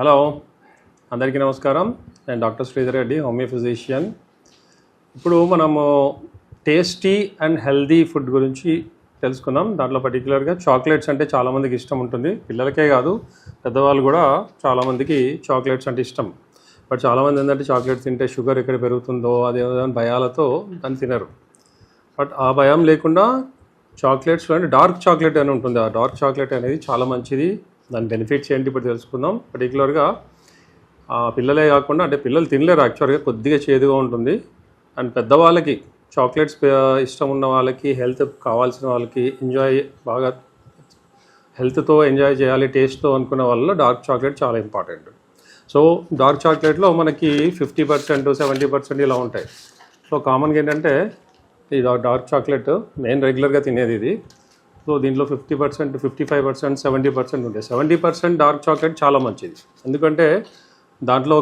Hello, అందరికీ నమస్కారం. నేను doctor Sridhar Reddy, homeo physician. ఇప్పుడు మనము టేస్టీ అండ్ హెల్దీ ఫుడ్ గురించి తెలుసుకున్నాం. దాంట్లో పర్టికులర్గా చాక్లెట్స్ అంటే చాలామందికి ఇష్టం ఉంటుంది. పిల్లలకే కాదు, పెద్దవాళ్ళు కూడా చాలామందికి చాక్లెట్స్ అంటే ఇష్టం. బట్ చాలామంది ఏంటంటే చాక్లెట్స్ తింటే షుగర్ ఎక్కడ పెరుగుతుందో అదేదో భయాలతో దాన్ని తినరు. బట్ ఆ భయం లేకుండా చాక్లెట్స్లో అంటే డార్క్ చాక్లెట్ అని ఉంటుంది. ఆ డార్క్ చాక్లెట్ అనేది చాలా మంచిది. దాని బెనిఫిట్స్ ఏంటి ఇప్పుడు తెలుసుకుందాం. పర్టికులర్గా పిల్లలే కాకుండా, అంటే పిల్లలు తినలేరు యాక్చువల్గా, కొద్దిగా చేదుగా ఉంటుంది. అండ్ పెద్దవాళ్ళకి చాక్లెట్స్ ఇష్టం ఉన్న వాళ్ళకి, హెల్త్ కావాల్సిన వాళ్ళకి, బాగా హెల్త్తో ఎంజాయ్ చేయాలి, టేస్ట్తో అనుకున్న వాళ్ళలో డార్క్ చాక్లెట్ చాలా ఇంపార్టెంట్. సో డార్క్ చాక్లెట్లో మనకి 50%, 70% ఇలా ఉంటాయి. సో కామన్గా ఏంటంటే ఈ డార్క్ చాక్లెట్ నేను రెగ్యులర్గా తినేది ఇది. సో దీంట్లో 50%, 55%, 70% ఉంటాయి. 70% డార్క్ చాక్లెట్ చాలా మంచిది. ఎందుకంటే దాంట్లో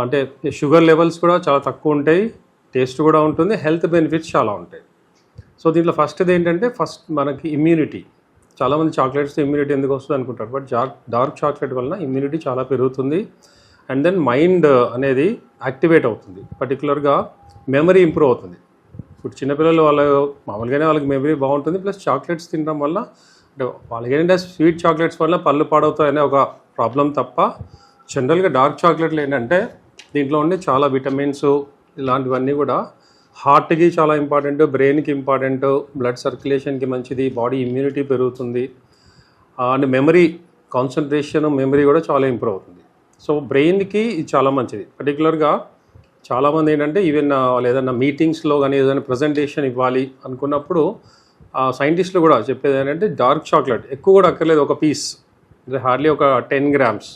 అంటే షుగర్ లెవెల్స్ కూడా చాలా తక్కువ ఉంటాయి, టేస్ట్ కూడా ఉంటుంది, హెల్త్ బెనిఫిట్స్ చాలా ఉంటాయి. సో దీంట్లో ఫస్ట్ది ఏంటంటే మనకి ఇమ్యూనిటీ. చాలామంది చాక్లెట్స్ ఇమ్యూనిటీ ఎందుకు వస్తుంది అనుకుంటారు, బట్ డార్క్ చాక్లెట్ వలన ఇమ్యూనిటీ చాలా పెరుగుతుంది. అండ్ దెన్ మైండ్ అనేది యాక్టివేట్ అవుతుంది. పర్టికులర్గా మెమరీ ఇంప్రూవ్ అవుతుంది. ఇప్పుడు చిన్నపిల్లలు మామూలుగానే వాళ్ళకి మెమరీ బాగుంటుంది, ప్లస్ చాక్లెట్స్ తినడం వల్ల, అంటే వాళ్ళకి ఏంటంటే స్వీట్ చాక్లెట్స్ వల్ల పళ్ళు పాడవుతాయనే ఒక ప్రాబ్లం తప్ప, జనరల్గా డార్క్ చాక్లెట్లు ఏంటంటే దీంట్లో ఉండే చాలా విటమిన్స్ ఇలాంటివన్నీ కూడా హార్ట్కి చాలా ఇంపార్టెంట్, బ్రెయిన్కి ఇంపార్టెంట్, బ్లడ్ సర్క్యులేషన్కి మంచిది, బాడీ ఇమ్యూనిటీ పెరుగుతుంది, అండ్ మెమరీ, కాన్సన్ట్రేషన్, మెమరీ కూడా చాలా ఇంప్రూవ్ అవుతుంది. సో బ్రెయిన్కి ఇది చాలా మంచిది. పర్టికులర్గా చాలామంది ఏంటంటే ఈవెన్ వాళ్ళు ఏదైనా మీటింగ్స్లో కానీ ఏదైనా ప్రజెంటేషన్ ఇవ్వాలి అనుకున్నప్పుడు సైంటిస్టులు కూడా చెప్పేది ఏంటంటే డార్క్ చాక్లెట్ ఎక్కువ కూడా అక్కర్లేదు, ఒక పీస్ అంటే హార్డ్లీ ఒక 10 grams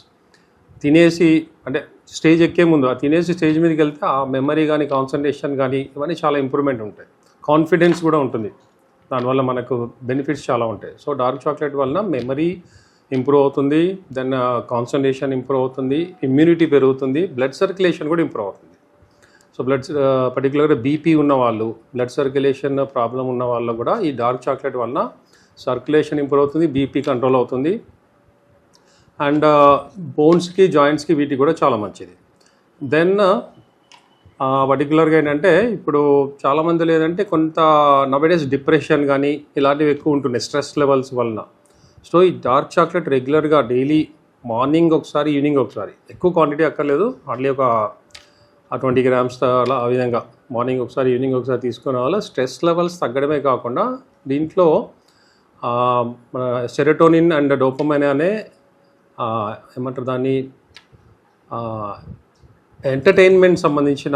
తినేసి, అంటే స్టేజ్ ఎక్కే ముందు తినేసి స్టేజ్ మీదకి వెళ్తే ఆ మెమరీ కానీ, కాన్సన్ట్రేషన్ కానీ ఇవన్నీ చాలా ఇంప్రూవ్మెంట్ ఉంటాయి, కాన్ఫిడెన్స్ కూడా ఉంటుంది. దానివల్ల మనకు బెనిఫిట్స్ చాలా ఉంటాయి. సో డార్క్ చాక్లెట్ వలన మెమరీ ఇంప్రూవ్ అవుతుంది, దెన్ కాన్సన్ట్రేషన్ ఇంప్రూవ్ అవుతుంది, ఇమ్యూనిటీ పెరుగుతుంది, బ్లడ్ సర్క్యులేషన్ కూడా ఇంప్రూవ్ అవుతుంది. సో పర్టికులర్గా బీపీ ఉన్నవాళ్ళు, బ్లడ్ సర్క్యులేషన్ ప్రాబ్లం ఉన్న వాళ్ళు కూడా ఈ డార్క్ చాక్లెట్ వలన సర్క్యులేషన్ ఇంప్రూవ్ అవుతుంది, బీపీ కంట్రోల్ అవుతుంది. అండ్ బోన్స్కి, జాయింట్స్కి వీటికి కూడా చాలా మంచిది. దెన్ పర్టికులర్గా ఏంటంటే ఇప్పుడు చాలామంది లేదంటే కొంత నవడేస్ డిప్రెషన్ కానీ ఇలాంటివి ఎక్కువ ఉంటున్నాయి స్ట్రెస్ లెవెల్స్ వలన. సో ఈ డార్క్ చాక్లెట్ రెగ్యులర్గా డైలీ మార్నింగ్ ఒకసారి, ఈవినింగ్ ఒకసారి, ఎక్కువ క్వాంటిటీ అక్కర్లేదు, హార్డ్లీ ఒక 20 grams అలా, ఆ విధంగా మార్నింగ్ ఒకసారి, ఈవినింగ్ ఒకసారి తీసుకునే వల్ల స్ట్రెస్ లెవెల్స్ తగ్గడమే కాకుండా దీంట్లో మన సెరోటోనిన్ అండ్ డోపమైన్ అనే ఏమంటారు దాన్ని, ఎంటర్టైన్మెంట్ సంబంధించిన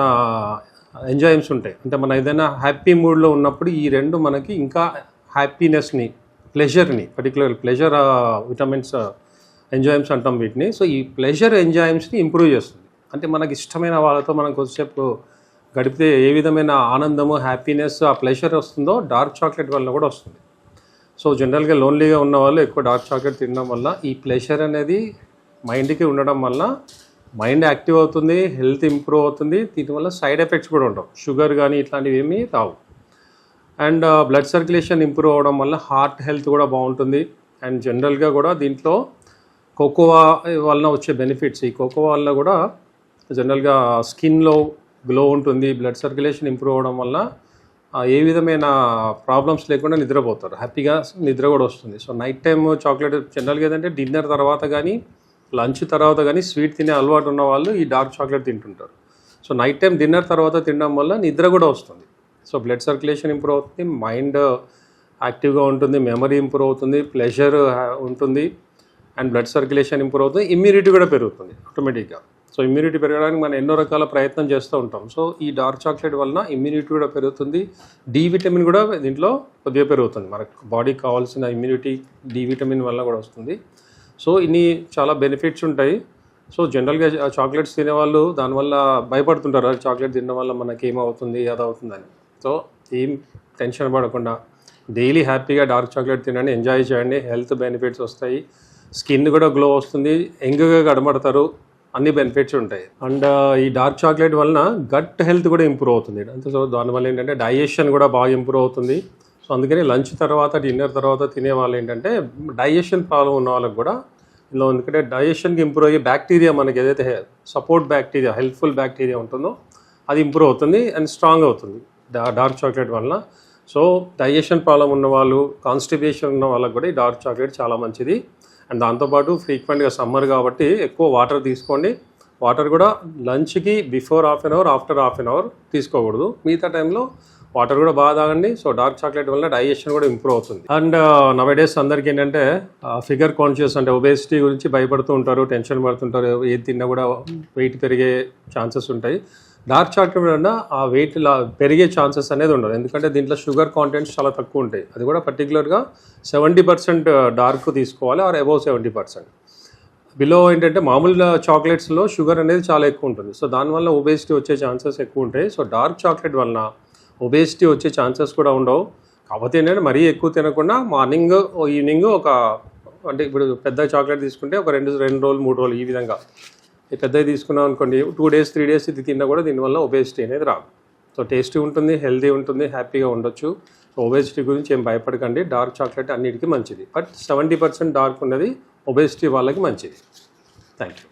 ఎంజాయ్స్ ఉంటాయి. అంటే మనం ఏదైనా హ్యాపీ మూడ్లో ఉన్నప్పుడు ఈ రెండు మనకి ఇంకా హ్యాపీనెస్ని, ప్లెజర్ని, పర్టికులర్ ప్లెజర్ విటమిన్స్, ఎంజాయ్స్ అంటాం వీటిని. సో ఈ ప్లెజర్ ఎంజాయ్స్ని ఇంప్రూవ్ చేస్తుంది. అంటే మనకి ఇష్టమైన వాళ్ళతో మనం కొద్దిసేపు గడిపితే ఏ విధమైన ఆనందము, హ్యాపీనెస్, ఆ ప్లెజర్ వస్తుందో డార్క్ చాక్లెట్ వల్ల కూడా వస్తుంది. సో జనరల్గా లోన్లీగా ఉన్న వాళ్ళు ఎక్కువ డార్క్ చాక్లెట్ తినడం వల్ల ఈ ప్లెజర్ అనేది మైండ్కి ఉండడం వల్ల మైండ్ యాక్టివ్ అవుతుంది, హెల్త్ ఇంప్రూవ్ అవుతుంది. దీనివల్ల సైడ్ ఎఫెక్ట్స్ కూడా ఉండవు, షుగర్ కానీ ఇట్లాంటివి ఏమీ రావు. అండ్ బ్లడ్ సర్క్యులేషన్ ఇంప్రూవ్ అవ్వడం వల్ల హార్ట్ హెల్త్ కూడా బాగుంటుంది. అండ్ జనరల్గా కూడా దీంట్లో కోకోవా వలన వచ్చే బెనిఫిట్స్, ఈ కోకోవా వల్ల కూడా జనరల్గా స్కిన్లో గ్లో ఉంటుంది, బ్లడ్ సర్క్యులేషన్ ఇంప్రూవ్ అవ్వడం వల్ల ఏ విధమైన ప్రాబ్లమ్స్ లేకుండా నిద్రపోతారు, హ్యాపీగా నిద్ర కూడా వస్తుంది. సో నైట్ టైం చాక్లెట్ జనరల్గా ఏదంటే డిన్నర్ తర్వాత కానీ, లంచ్ తర్వాత కానీ స్వీట్ తినే అలవాటు ఉన్న వాళ్ళు ఈ డార్క్ చాక్లెట్ తింటుంటారు. సో నైట్ టైం డిన్నర్ తర్వాత తినడం వల్ల నిద్ర కూడా వస్తుంది. సో బ్లడ్ సర్క్యులేషన్ ఇంప్రూవ్ అవుతుంది, మైండ్ యాక్టివ్గా ఉంటుంది, మెమరీ ఇంప్రూవ్ అవుతుంది, ప్లెజర్ ఉంటుంది, అండ్ బ్లడ్ సర్క్యులేషన్ ఇంప్రూవ్ అవుతుంది, ఇమ్యూనిటీ కూడా పెరుగుతుంది ఆటోమేటిక్గా. సో ఇమ్యూనిటీ పెరగడానికి మనం ఎన్నో రకాల ప్రయత్నం చేస్తూ ఉంటాం. సో ఈ డార్క్ చాక్లెట్ వలన ఇమ్యూనిటీ కూడా పెరుగుతుంది, డి విటమిన్ కూడా దీంట్లో కొద్దిగా పెరుగుతుంది, మనకు బాడీకి కావాల్సిన ఇమ్యూనిటీ డి విటమిన్ వల్ల కూడా వస్తుంది. సో ఇన్ని చాలా బెనిఫిట్స్ ఉంటాయి. సో జనరల్గా చాక్లెట్స్ తినేవాళ్ళు దానివల్ల భయపడుతుంటారు, చాక్లెట్ తినడం వల్ల మనకి ఏమవుతుంది, అది అవుతుందని. సో ఏం టెన్షన్ పడకుండా డైలీ హ్యాపీగా డార్క్ చాక్లెట్ తినండి, ఎంజాయ్ చేయండి, హెల్త్ బెనిఫిట్స్ వస్తాయి, స్కిన్ కూడా గ్లో వస్తుంది, యంగ్గా కనబడతారు, అన్ని బెనిఫిట్స్ ఉంటాయి. అండ్ ఈ డార్క్ చాక్లెట్ వలన గట్ హెల్త్ కూడా ఇంప్రూవ్ అవుతుంది. అంటే సో దానివల్ల ఏంటంటే డైజెషన్ కూడా బాగా ఇంప్రూవ్ అవుతుంది. సో అందుకని లంచ్ తర్వాత, డిన్నర్ తర్వాత తినే వాళ్ళు ఏంటంటే డైజెషన్ ప్రాబ్లం ఉన్న వాళ్ళకి కూడా ఇందులో ఎందుకంటే డైజెషన్కి ఇంప్రూవ్ అయ్యే బ్యాక్టీరియా మనకి ఏదైతే సపోర్ట్ బ్యాక్టీరియా హెల్ప్ఫుల్ బ్యాక్టీరియా ఉంటుందో అది ఇంప్రూవ్ అవుతుంది అండ్ స్ట్రాంగ్ అవుతుంది డార్క్ చాక్లెట్ వల్ల. సో డైజెషన్ ప్రాబ్లం ఉన్న వాళ్ళు, కాన్స్టిపేషన్ ఉన్న వాళ్ళకి కూడా ఈ డార్క్ చాక్లెట్ చాలా మంచిది. అండ్ దాంతోపాటు ఫ్రీక్వెంట్గా సమ్మర్ కాబట్టి ఎక్కువ వాటర్ తీసుకోండి. వాటర్ కూడా లంచ్కి before half an hour, after half an hour తీసుకోకూడదు. మిగతా టైంలో వాటర్ కూడా బాగా తాగండి. సో డార్క్ చాక్లెట్ వల్ల డైజెషన్ కూడా ఇంప్రూవ్ అవుతుంది. అండ్ నవడేస్ అందరికీ ఏంటంటే ఫిగర్ కాన్షియస్ అంటే ఒబేసిటీ గురించి భయపడుతూ ఉంటారు, టెన్షన్ పడుతుంటారు. ఏది తిన్నా కూడా వెయిట్ పెరిగే ఛాన్సెస్ ఉంటాయి. డార్క్ చాక్లెట్ వల్ల ఆ వెయిట్ పెరిగే ఛాన్సెస్ అనేది ఉండదు. ఎందుకంటే దీంట్లో షుగర్ కాంటెంట్స్ చాలా తక్కువ ఉంటాయి. అది కూడా పర్టికులర్గా 70% డార్క్ తీసుకోవాలి, ఆర్ అబౌవ్ 70%. బిలో ఏంటంటే మామూలు చాక్లెట్స్లో షుగర్ అనేది చాలా ఎక్కువ ఉంటుంది. సో దానివల్ల ఒబేసిటీ వచ్చే ఛాన్సెస్ ఎక్కువ ఉంటాయి. సో డార్క్ చాక్లెట్ వలన ఒబేసిటీ వచ్చే ఛాన్సెస్ కూడా ఉండవు. కాకపోతే ఏంటంటే మరీ ఎక్కువ తినకుండా మార్నింగ్ ఈవినింగ్ అంటే ఇప్పుడు పెద్ద చాక్లెట్ తీసుకుంటే ఒక రెండు రోజులు 3 రోజులు ఈ విధంగా పెద్దవి తీసుకున్నాం అనుకోండి, 2 days 3 days ఇది తిన్నా కూడా దీనివల్ల ఒబేసిటీ అనేది రాదు. సో టేస్టీ ఉంటుంది, హెల్తీ ఉంటుంది, హ్యాపీగా ఉండొచ్చు. సో ఒబేసిటీ గురించి ఏం భయపడకండి. డార్క్ చాక్లెట్ అన్నిటికీ మంచిది, బట్ 70% డార్క్ ఉన్నది ఒబేసిటీ వాళ్ళకి మంచిది. Thank you.